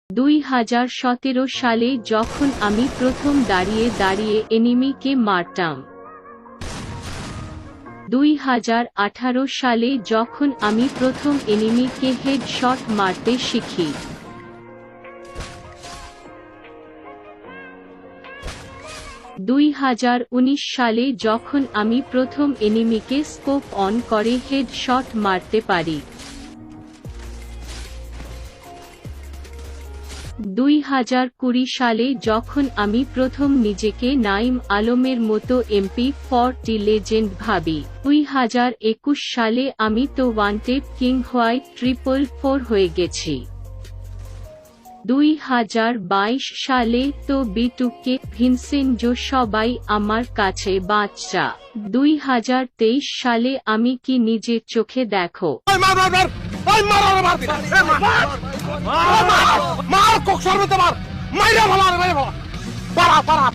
2017 সালে যখন আমি প্রথম দাঁড়িয়ে দাঁড়িয়ে এনিমিকে মারতাম। 2018 সালে যখন আমি প্রথম এনিমিকে হেডশট মারতে শিখি। 2019 সালে যখন আমি প্রথম এনিমিকে স্কোপ অন করে হেডশট মারতে পারি। 2020 সালে যখন আমি প্রথম নিজেকে নাঈম আলমের মতো MP40 লেজেন্ড ভাবি। 2021 সালে আমি তো ওয়ান্টেড কিং হোয়াইট 444 হয়ে গেছি। 2022 সালে তো B2K ভিনসেনজো সবাই আমার কাছে বাচ্চা। 2023 সালে আমি কি নিজের চোখে দেখো মার কোক সর্বতে মার মাইরা ভালো মাইরা ভালো পারা পারা